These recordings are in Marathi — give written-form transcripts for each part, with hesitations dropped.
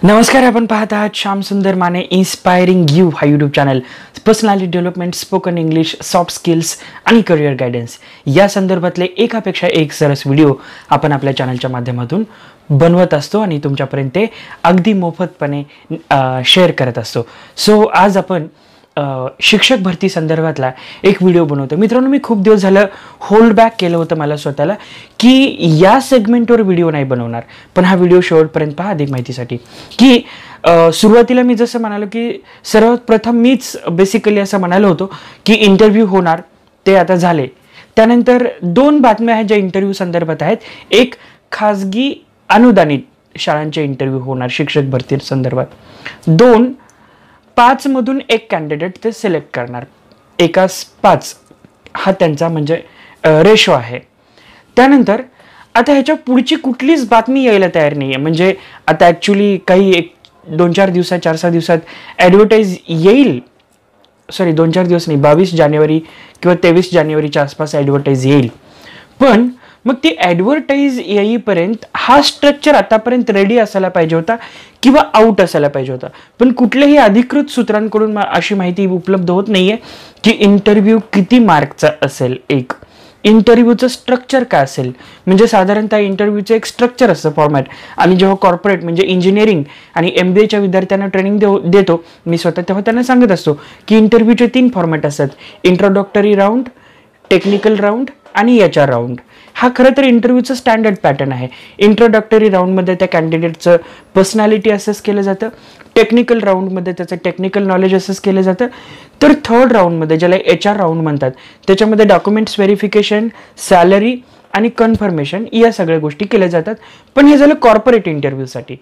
नमस्कार, आपण पाहत आहात श्याम सुंदर माने इन्स्पायरिंग यू हा YouTube channel. Personality development, spoken English, soft skills आणि करिअर गायडन्स या संदर्भातले एकापेक्षा एक सरस व्हिडिओ आपण आपल्या चॅनलच्या माध्यमातून बनवत असतो आणि तुमच्यापर्यंत ते अगदी मोफतपणे शेअर करत असतो. सो आज आपण शिक्षक भरती संदर्भातला एक व्हिडिओ बनवतो. मित्रांनो, मी खूप दिवस झालं होल्ड बॅक केलं होतं मला स्वतःला की या सेगमेंटवर व्हिडिओ नाही बनवणार, पण हा व्हिडिओ शेवटपर्यंत पहा अधिक माहितीसाठी. की सुरुवातीला मी जसं म्हणालो की सर्वात प्रथम मीच बेसिकली असं म्हणालो होतो की इंटरव्ह्यू होणार, ते आता झाले. त्यानंतर दोन बातम्या आहेत ज्या इंटरव्ह्यू संदर्भात आहेत. एक, खाजगी अनुदानित शाळांचे इंटरव्ह्यू होणार शिक्षक भरती संदर्भात. दोन, 5 मधून एक कॅन्डिडेट ते सिलेक्ट करणार, एकास 5 हा त्यांचा म्हणजे रेशो आहे. त्यानंतर आता ह्याच्या पुढची कुठलीच बातमी यायला तयार नाही आहे. म्हणजे आता ॲक्च्युली काही 2-4 दिवसात 4-6 दिवसात ॲडव्हर्टाईज येईल. सॉरी, 2-4 दिवस नाही, 22 जानेवारी किंवा 23 जानेवारीच्या आसपास ॲडव्हर्टाईज येईल. पण मग ती ॲडव्हर्टाईज येईपर्यंत हा स्ट्रक्चर आतापर्यंत रेडी असायला पाहिजे होता किंवा आउट असायला पाहिजे होता. पण कुठल्याही अधिकृत सूत्रांकडून अशी माहिती उपलब्ध होत नाहीये की इंटरव्ह्यू किती मार्कचा असेल, एक इंटरव्ह्यूचं स्ट्रक्चर काय असेल. म्हणजे साधारणतः इंटरव्ह्यूचं एक स्ट्रक्चर असतं, फॉर्मॅट. आणि जेव्हा कॉर्पोरेट म्हणजे इंजिनिअरिंग आणि MBAच्या विद्यार्थ्यांना ट्रेनिंग देतो मी स्वतः, तेव्हा त्यांना सांगत असतो की इंटरव्ह्यूचे 3 फॉर्मॅट असतात: इंट्रोडक्टरी राऊंड, टेक्निकल राऊंड आणि HR राऊंड. हा खरं तर इंटरव्ह्यूचं स्टँडर्ड पॅटर्न आहे. इंट्रोडक्टरी राऊंडमध्ये त्या कॅन्डिडेटचं पर्सनॅलिटी असेस केलं जातं, टेक्निकल राऊंडमध्ये त्याचं टेक्निकल नॉलेज असेस केलं जातं, तर थर्ड राऊंडमध्ये ज्याला HR राऊंड म्हणतात त्याच्यामध्ये डॉक्युमेंट्स व्हेरिफिकेशन, सॅलरी आणि कन्फर्मेशन या सगळ्या गोष्टी केल्या जातात. पण हे झालं कॉर्पोरेट इंटरव्ह्यूसाठी.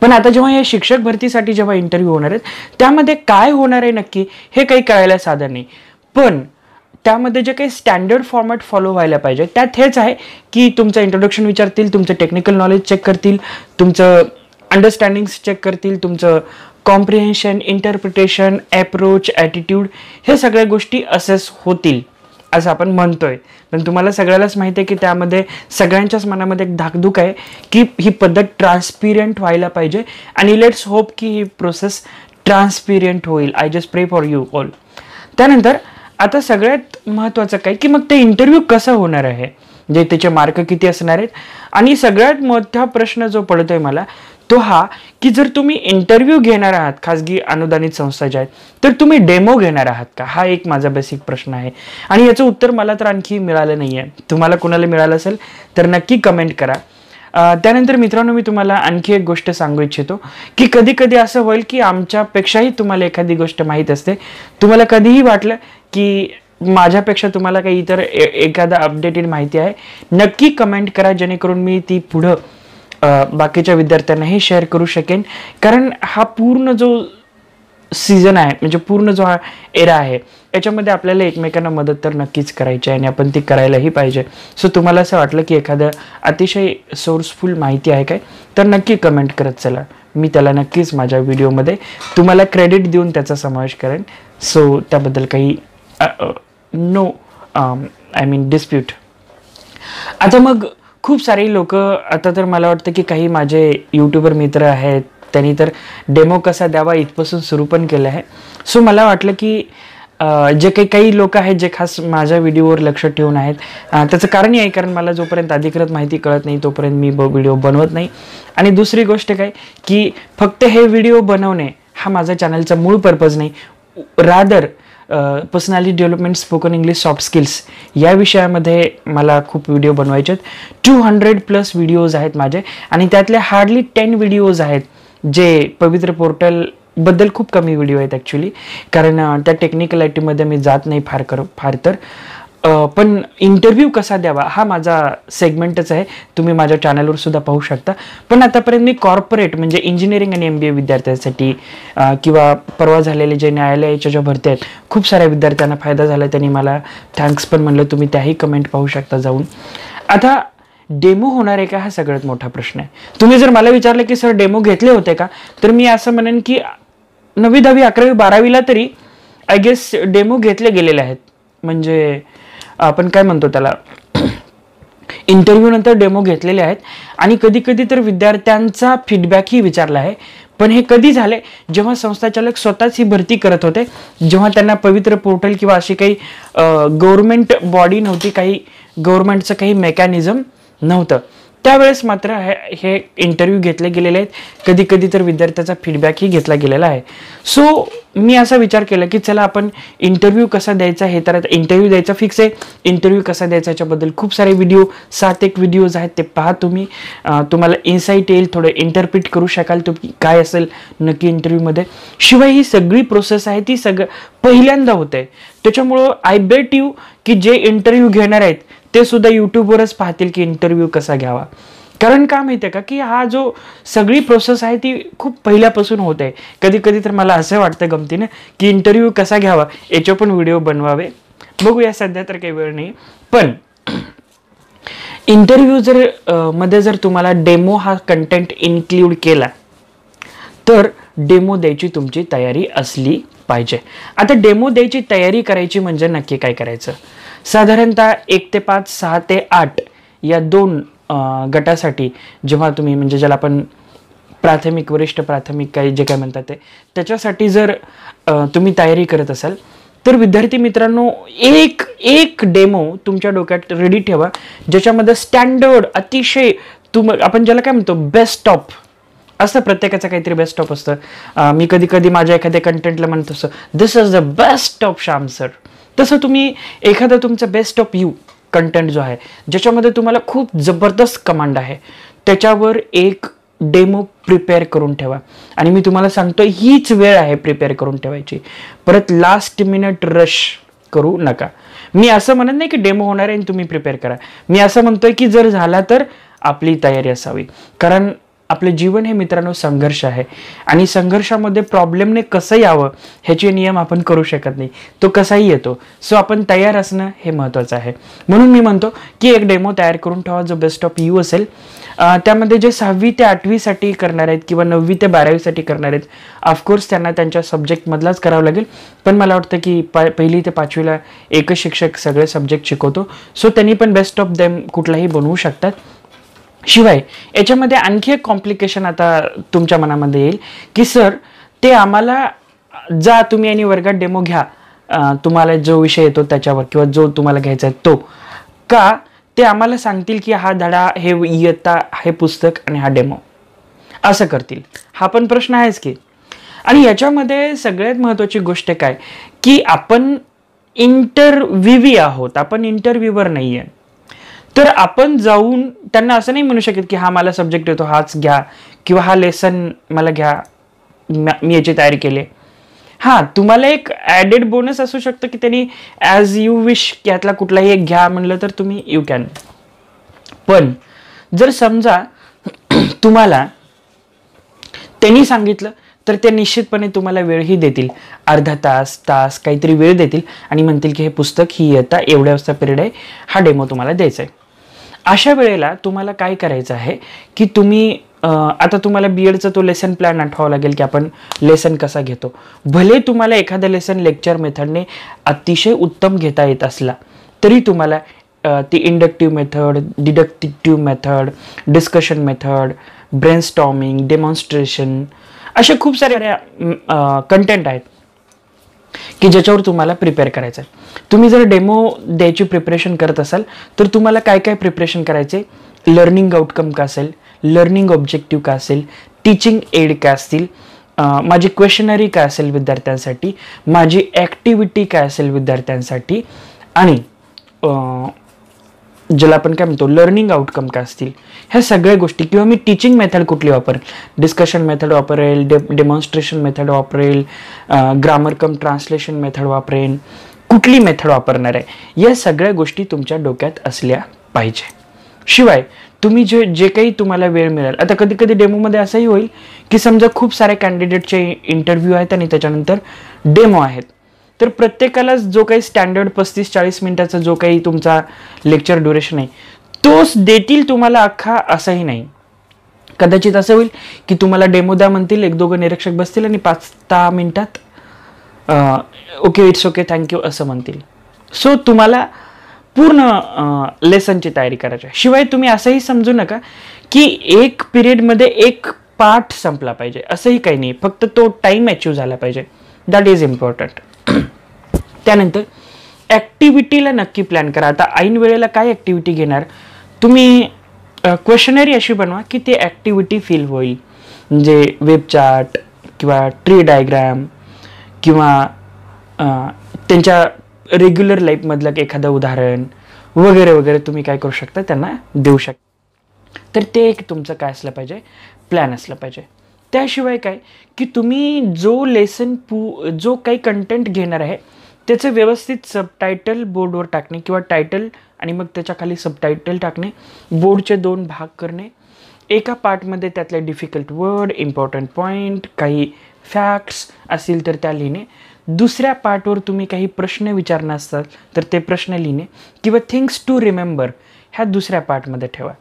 पण आता जेव्हा या शिक्षक भरतीसाठी जेव्हा इंटरव्ह्यू होणार आहेत त्यामध्ये काय होणार आहे नक्की हे काही कळायला साधं नाही. पण त्यामध्ये जे काही स्टँडर्ड फॉर्मॅट फॉलो व्हायला पाहिजे त्यात हेच आहे की तुमचं इंट्रोडक्शन विचारतील, तुमचं टेक्निकल नॉलेज चेक करतील, तुमचं अंडरस्टँडिंग्स चेक करतील, तुमचं कॉम्प्रिहेन्शन, इंटरप्रिटेशन, अप्रोच, ॲटिट्यूड हे सगळ्या गोष्टी असेस होतील असं आपण म्हणतोय. पण तुम्हाला सगळ्यालाच माहिती आहे की त्यामध्ये सगळ्यांच्याच मनामध्ये एक धाकधूक आहे की ही पद्धत ट्रान्सपिरियंट व्हायला पाहिजे. आणि लेट्स होप की ही प्रोसेस ट्रान्सपिरियंट होईल. आय जस्ट प्रे फॉर यू ऑल. त्यानंतर आता सगळ्यात महत्त्वाचं काय की मग ते इंटरव्ह्यू कसं होणार आहे, म्हणजे त्याचे मार्क किती असणार आहेत. आणि सगळ्यात मोठा प्रश्न जो पडतोय मला तो हा की जर तुम्ही इंटरव्ह्यू घेणार आहात खाजगी अनुदानित संस्था ज्या आहेत तर तुम्ही डेमो घेणार आहात का, हा एक माझा बेसिक प्रश्न आहे. आणि याचं उत्तर मला तर आणखी मिळालं नाही आहे. तुम्हाला कुणाला मिळालं असेल तर नक्की कमेंट करा. त्यानंतर मित्रांनो, मी तुम्हाला आणखी एक गोष्ट सांगू इच्छितो की कधी कधी असं होईल की आमच्यापेक्षाही तुम्हाला एखादी गोष्ट माहीत असते. तुम्हाला कधीही वाटलं की माझ्यापेक्षा तुम्हाला काही इतर एखादा अपडेटेड माहिती आहे, नक्की कमेंट करा जेणेकरून मी ती पुढं बाकीच्या विद्यार्थ्यांनाही शेअर करू शकेन. कारण हा पूर्ण जो सीझन आहे, म्हणजे पूर्ण जो हा एरा आहे, याच्यामध्ये आपल्याला एकमेकांना मदत तर नक्कीच करायची आहे आणि आपण ती करायलाही पाहिजे. सो तुम्हाला असं वाटलं की एखादं अतिशय सोर्सफुल माहिती आहे काय, तर नक्की कमेंट करत चला. मी त्याला नक्कीच माझ्या व्हिडिओमध्ये तुम्हाला क्रेडिट देऊन त्याचा समावेश करेन. सो त्याबद्दल काही नो आय मीन डिस्प्यूट. आता मग खूप सारे लोक, आता तर मला वाटतं की काही माझे यूट्यूबर मित्र आहेत त्यांनी तर डेमो कसा द्यावा इथपासून सुरू पण केलं आहे. सो मला वाटलं की जे काही लोक आहेत जे खास माझ्या व्हिडिओवर लक्ष ठेवून आहेत, त्याचं कारण आहे कारण मला जोपर्यंत अधिकृत माहिती कळत नाही तोपर्यंत मी व्हिडिओ बनवत नाही. आणि दुसरी गोष्ट काय की फक्त हे व्हिडिओ बनवणे हा माझ्या चॅनलचा मूळ पर्पज नाही, rather personality development, spoken English, soft skills या विषयामध्ये मला खूप व्हिडिओ बनवायचे आहेत. 200+ व्हिडिओज आहेत माझे आणि त्यातले हार्डली 10 व्हिडिओज आहेत जे पवित्र पोर्टलबद्दल खूप कमी व्हिडिओ आहेत ॲक्च्युली, कारण त्या टेक्निकलिटीमध्ये मी जात नाही फार तर. पण इंटरव्ह्यू कसा द्यावा हा माझा सेगमेंटच आहे, तुम्ही माझ्या चॅनलवर सुद्धा पाहू शकता. पण आतापर्यंत मी कॉर्पोरेट म्हणजे इंजिनिअरिंग आणि MBA विद्यार्थ्यांसाठी किंवा परवा झालेले जे न्यायालयाच्या ज्या भरती आहेत खूप साऱ्या विद्यार्थ्यांना फायदा झाला, त्यांनी मला थँक्स पण म्हणलं. तुम्ही त्याही कमेंट पाहू शकता जाऊन. आता डेमो होणार आहे का हा सगळ्यात मोठा प्रश्न आहे. तुम्ही जर मला विचारलं की सर डेमो घेतले होते का, तर मी असं म्हणेन की 9वी, 10वी, 11वी, 12वीला तरी आय गेस डेमो घेतले गेलेले आहेत. म्हणजे आपण काय म्हणतो त्याला, इंटरव्ह्यू नंतर डेमो घेतलेले आहेत आणि कधी कधी तर विद्यार्थ्यांचा फीडबॅकही विचारला आहे. पण हे कधी झाले, जेव्हा संस्थाचालक स्वतःच ही भरती करत होते, जेव्हा त्यांना पवित्र पोर्टल किंवा अशी काही गव्हर्नमेंट बॉडी नव्हती, काही गव्हर्नमेंटचं काही मेकॅनिझम नव्हतं, त्यावेळेस मात्र हे इंटरव्ह्यू घेतले गेलेले आहेत. कधी कधी तर विद्यार्थ्याचा फीडबॅकही घेतला गेलेला आहे. सो मी असा विचार केला की चला आपण इंटरव्ह्यू कसा द्यायचा, हे तर इंटरव्ह्यू द्यायचा फिक्स आहे. इंटरव्ह्यू कसा द्यायचा याच्याबद्दल खूप सारे व्हिडिओ, 7 व्हिडिओज आहेत, ते पहा तुम्ही. तुम्हाला इन्साईट येईल, थोडं इंटरप्रिट करू शकाल तुम्ही काय असेल नक्की इंटरव्ह्यूमध्ये. शिवाय ही सगळी प्रोसेस आहे ती पहिल्यांदा होते. त्याच्यामुळं आय बेट यू की जे इंटरव्ह्यू घेणार आहेत ते सुद्धा यूट्यूबवरच पाहतील की इंटरव्ह्यू कसा घ्यावा. कारण का माहिती आहे का की हा जो सगळी प्रोसेस आहे ती खूप पहिल्यापासून होत आहे. कधी कधी तर मला असं वाटतं गमतीनं की इंटरव्ह्यू कसा घ्यावा याचे पण व्हिडिओ बनवावे. बघूया, सध्या तर काही वेळ नाही. पण इंटरव्ह्यू मध्ये जर तुम्हाला डेमो हा कंटेंट इन्क्लूड केला तर डेमो द्यायची तुमची तयारी असली पाहिजे. आता डेमो द्यायची तयारी करायची म्हणजे नक्की काय करायचं? साधारणतः 1 ते 5, 6 ते 8 या 2 गटासाठी जेव्हा तुम्ही, म्हणजे ज्याला आपण प्राथमिक, वरिष्ठ प्राथमिक काही जे काय म्हणतात ते, त्याच्यासाठी जर तुम्ही तयारी करत असाल तर विद्यार्थी मित्रांनो, एक डेमो तुमच्या डोक्यात रेडी ठेवा, ज्याच्यामध्ये स्टँडर्ड अतिशय आपण ज्याला काय म्हणतो बेस्ट ऑफ असं, प्रत्येकाचं काहीतरी बेस्ट ऑफ असतं. मी कधी कधी माझ्या एखाद्या कंटेंटला म्हणतो असं, this is the best of Shyam sir. तसं तुम्ही एखादं तुमचं बेस्ट ऑफ यू कंटेंट जो आहे, ज्याच्यामध्ये तुम्हाला खूप जबरदस्त कमांड आहे, त्याच्यावर एक डेमो प्रिपेअर करून ठेवा. आणि मी तुम्हाला सांगतो, हीच वेळ आहे प्रिपेअर करून ठेवायची. परत लास्ट मिनिट रश करू नका. मी असं म्हणत नाही की डेमो होणार आहे आणि तुम्ही प्रिपेअर करा. मी असं म्हणतोय की जर झाला तर आपली तयारी असावी. कारण आपले जीवन हे मित्रांनो संघर्ष आहे आणि संघर्षामध्ये प्रॉब्लेमने कसं यावं ह्याचे नियम आपण करू शकत नाही, तो कसाही येतो. सो आपण तयार असणं हे महत्त्वाचं आहे. म्हणून मी म्हणतो की एक डेमो तयार करून ठेवा जो बेस्ट ऑफ यू असेल. त्यामध्ये जे 6वी ते 8वी साठी करणार आहेत किंवा 9वी ते 12वी साठी करणार आहेत, ऑफकोर्स त्यांना त्यांच्या सब्जेक्टमधलाच करावं लागेल. पण मला वाटतं की 1ली ते 5वीला एकच शिक्षक सगळे सब्जेक्ट शिकवतो. सो त्यांनी पण बेस्ट ऑफ देम कुठलाही बनवू शकतात. शिवाय याच्यामध्ये आणखी एक कॉम्प्लिकेशन आता तुमच्या मनामध्ये येईल की सर ते आम्हाला जा तुम्ही आणि वर्गात डेमो घ्या, तुम्हाला जो विषय येतो त्याच्यावर किंवा जो तुम्हाला घ्यायचा आहे तो, का ते आम्हाला सांगतील की हा धडा, हे इयत्ता, हे पुस्तक आणि हा डेमो असं करतील? हा पण प्रश्न आहेच की. आणि याच्यामध्ये सगळ्यात महत्त्वाची गोष्ट काय की आपण इंटरव्ह्यूवी आहोत, आपण इंटरव्ह्यूवर नाही आहे. तर आपण जाऊन त्यांना असं नाही म्हणू शकत की हा मला सब्जेक्ट येतो हाच घ्या किंवा हा लेसन मला घ्या, मी याची तयारी केली. हां, तुम्हाला एक ॲडेड बोनस असू शकतं की त्यांनी ॲज यू विश यातला कुठलाही एक घ्या म्हणलं तर तुम्ही यू कॅन. पण जर समजा तुम्हाला त्यांनी सांगितलं तर ते निश्चितपणे तुम्हाला वेळही देतील, अर्धा तास काहीतरी वेळ देतील आणि म्हणतील की हे पुस्तक ही येता एवढ्या वाजता पिरियड आहे, हा डेमो तुम्हाला द्यायचा आहे. अशा वेळेला तुम्हाला काय करायचं आहे की तुम्ही आता तुम्हाला बीएडचा तो लेसन प्लॅन आठवावा लागेल की आपण लेसन कसा घेतो. भले तुम्हाला एखादा लेसन लेक्चर मेथडने अतिशय उत्तम घेता येत असला तरी तुम्हाला ती inductive method, deductive method, discussion method, brainstorming, demonstration असे खूप सारे कंटेंट आहेत की ज्याच्यावर तुम्हाला प्रिपेअर करायचं आहे. तुम्ही जर डेमो द्यायची प्रिपरेशन करत असाल तर तुम्हाला काय काय प्रिपरेशन करायचे, लर्निंग आउटकम का असेल, लर्निंग ऑब्जेक्टिव्ह का असेल, टीचिंग एड काय असतील, माझी क्वेश्चनरी काय असेल विद्यार्थ्यांसाठी, माझी ॲक्टिव्हिटी काय असेल विद्यार्थ्यांसाठी, आणि ज्याला आपण काय म्हणतो लर्निंग आउटकम काय असतील, ह्या सगळ्या गोष्टी. किंवा मी टीचिंग मेथड कुठली वापरेल, डिस्कशन मेथड वापरेल, डेमॉन्स्ट्रेशन मेथड वापरेल, ग्रामर कम ट्रान्सलेशन मेथड वापरेन, कुठली मेथड वापरणार आहे, या सगळ्या गोष्टी तुमच्या डोक्यात असल्या पाहिजे. शिवाय तुम्ही जे काही तुम्हाला वेळ मिळेल, आता कधी कधी डेमोमध्ये असंही होईल की समजा खूप सारे कॅन्डिडेटचे इंटरव्ह्यू आहेत आणि त्याच्यानंतर डेमो आहेत, तर प्रत्येकाला जो काही स्टँडर्ड 35-40 मिनिटाचा जो काही तुमचा लेक्चर ड्युरेशन आहे तोच देतील तुम्हाला अख्खा, असंही नाही. कदाचित असं होईल की तुम्हाला डेमो द्या म्हणतील, 1-2 निरीक्षक बसतील आणि 5-10 मिनिटात ओके, इट्स ओके, थँक्यू असं म्हणतील. सो तुम्हाला पूर्ण लेसनची तयारी करायची. शिवाय तुम्ही असंही समजू नका की एक पिरियडमध्ये एक पाठ संपला पाहिजे, असंही काही नाही. फक्त तो टाइम अचीव झाला पाहिजे. That is important. त्यानंतर ॲक्टिव्हिटीला नक्की प्लॅन करा. आता ऐन वेळेला काय ॲक्टिव्हिटी घेणार तुम्ही, क्वेश्चनरी अशी बनवा की ते ॲक्टिव्हिटी फील होईल. म्हणजे वेब चार्ट किंवा ट्री डायग्राम किंवा त्यांच्या रेग्युलर लाईफमधलं एखादं उदाहरण वगैरे वगैरे तुम्ही काय करू शकता, त्यांना देऊ शकता. तर ते एक तुमचं काय असलं पाहिजे, प्लॅन असलं पाहिजे. त्याशिवाय काय की तुम्ही जो लेसन जो काही कंटेंट घेणार आहे त्याचं व्यवस्थित सबटायटल बोर्डवर टाकणे किंवा टायटल आणि मग त्याच्या खाली सबटायटल टाकणे, बोर्डचे 2 भाग करणे, एका पार्टमध्ये त्यातले डिफिकल्ट वर्ड, इम्पॉर्टंट पॉईंट, काही फॅक्ट्स असतील तर त्या लिहिणे, दुसऱ्या पार्टवर तुम्ही काही प्रश्न विचारणार असतात तर ते प्रश्न लिहिणे किंवा थिंग्स टू रिमेंबर ह्या दुसऱ्या पार्टमध्ये ठेवा.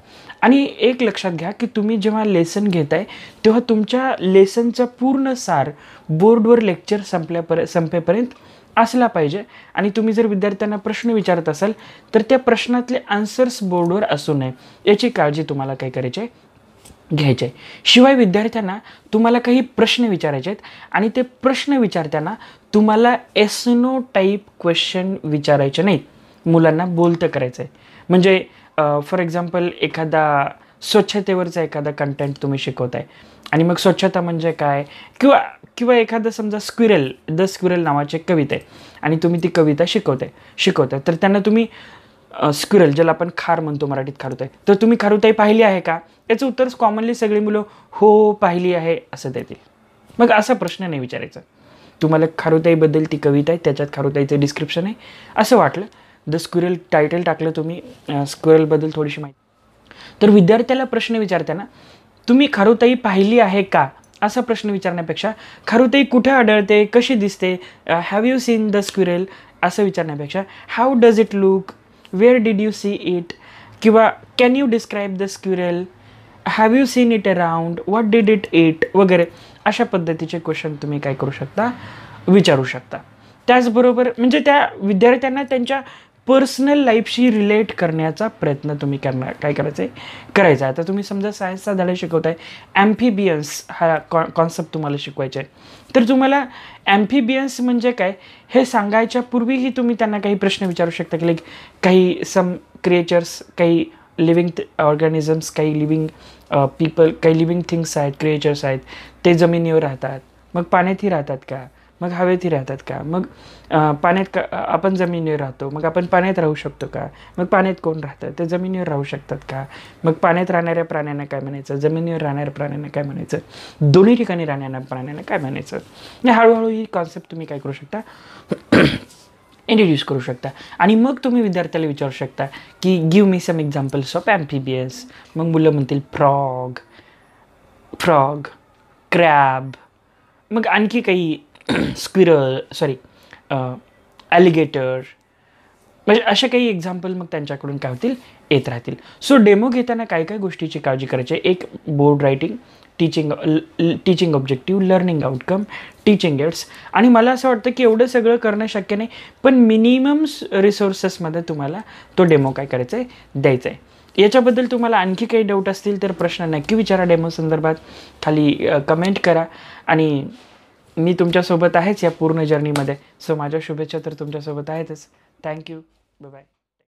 आणि एक लक्षात घ्या की तुम्ही जेव्हा लेसन घेताय तेव्हा तुमच्या लेसनचा पूर्ण सार बोर्डवर लेक्चर संपेपर्यंत असला पाहिजे. आणि तुम्ही जर विद्यार्थ्यांना प्रश्न विचारत असाल तर त्या प्रश्नातले आन्सर्स बोर्डवर असू नये याची काळजी तुम्हाला काय करायची आहे, घ्यायचे आहे. शिवाय विद्यार्थ्यांना तुम्हाला काही प्रश्न विचारायचे आहेत आणि ते प्रश्न विचारताना तुम्हाला एसनो टाईप क्वेश्चन विचारायचे नाहीत. मुलांना बोलतं करायचं आहे. म्हणजे फॉर एक्झाम्पल एखादा स्वच्छतेवरचा एखादा कंटेंट तुम्ही शिकवताय आणि मग स्वच्छता म्हणजे काय किंवा एखादं समजा द स्क्विरल नावाची कविता आहे आणि तुम्ही ती कविता शिकवताय तर त्यांना तुम्ही स्क्विरल, ज्याला आपण खार म्हणतो मराठीत खारुताई, तर तुम्ही खारुताई पाहिली आहे का, याचं उत्तर कॉमनली सगळी मुलं हो पाहिली आहे असं देतील. मग असा प्रश्न नाही विचारायचा. तुम्हाला खारुताईबद्दल ती कविता आहे, त्याच्यात खारुताईचं डिस्क्रिप्शन आहे असं वाटलं, द स्क्विरल टायटल टाकलं तुम्ही, स्क्विरलबद्दल थोडीशी माहिती, तर विद्यार्थ्याला प्रश्न विचारताना तुम्ही खारुताई पाहिली आहे का असा प्रश्न विचारण्यापेक्षा खारुताई कुठे आढळते, कशी दिसते, have you seen the squirrel असं विचारण्यापेक्षा how does it look, where did you see it, किंवा can you describe the squirrel, have you seen it around, what did it it वगैरे अशा पद्धतीचे क्वेश्चन तुम्ही काय करू शकता, विचारू शकता. त्याचबरोबर म्हणजे त्या विद्यार्थ्यांना त्यांच्या पर्सनल लाईफशी रिलेट करण्याचा प्रयत्न तुम्ही काय करायचा. आता तुम्ही समजा सायन्सचा धडा शिकवताय, ॲम्फिबियन्स हा कॉन्सेप्ट तुम्हाला शिकवायचा आहे, तर तुम्हाला ॲम्फिबियन्स म्हणजे काय हे सांगायच्या पूर्वीही तुम्ही त्यांना काही प्रश्न विचारू शकता की लाईक काही सम क्रिएचर्स, काही लिव्हिंग ऑर्गॅनिझम्स, काही लिव्हिंग पीपल, काही लिव्हिंग थिंग्स आहेत, क्रिएचर्स आहेत, ते जमिनीवर राहतात, मग पाण्यातही राहतात का, मग हवेतही राहतात का, मग पाण्यात आपण जमिनीवर राहतो, मग आपण पाण्यात राहू शकतो का, मग पाण्यात कोण राहतं, ते जमिनीवर राहू शकतात का, मग पाण्यात राहणाऱ्या प्राण्यांना काय म्हणायचं, जमिनीवर राहणाऱ्या प्राण्यांना काय म्हणायचं, दोन्ही ठिकाणी राहणाऱ्या प्राण्यांना काय म्हणायचं. हळूहळू ही कॉन्सेप्ट तुम्ही काय करू शकता, इंट्रोड्यूस करू शकता. आणि मग तुम्ही विद्यार्थ्याला विचारू शकता की give me some examples of amphibians. मग मुलं म्हणतील फ्रॉग, क्रॅब, मग आणखी काही ॲलिगेटर, म्हणजे अशा काही एक्झाम्पल मग त्यांच्याकडून काय होतील, येत राहतील. सो डेमो घेताना काय काय गोष्टीची काळजी करायची, एक board writing, teaching objective, learning outcome, teaching aids. आणि मला असं वाटतं की एवढं सगळं करणं शक्य नाही, पण मिनिमम रिसोर्सेसमध्ये तुम्हाला तो डेमो काय करायचा आहे, द्यायचा आहे. याच्याबद्दल तुम्हाला आणखी काही डाऊट असतील तर प्रश्न नक्की विचारा डेमो संदर्भात, खाली कमेंट करा. आणि मी तुमच्यासोबत आहेच या पूर्ण जर्नीमध्ये. सो माझ्या शुभेच्छा तर तुमच्यासोबत आहेतच. Thank you, bye bye.